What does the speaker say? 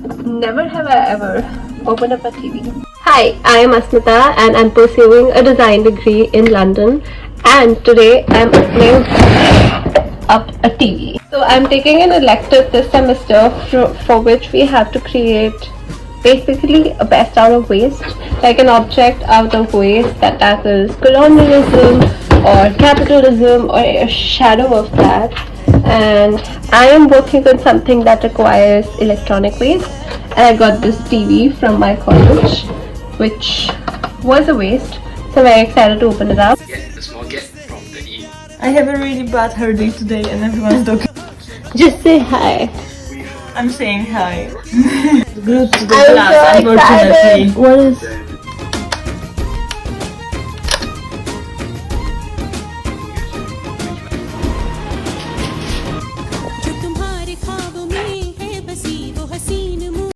Never have I ever opened up a TV. Hi, I am Asmita and I'm pursuing a design degree in London, and today I'm opening up a TV. So I'm taking an elective this semester for which we have to create basically a best out of waste, like an object out of waste that tackles colonialism or capitalism or a shadow of that. And I am working on something that requires electronic waste, and I got this TV from my college which was a waste, so I'm very excited to open it up. Get the small get from the E. I have a really bad hair day today and everyone's talking. Just say hi. I'm saying hi. Glued to the I'm glass, so unfortunately. excited. What is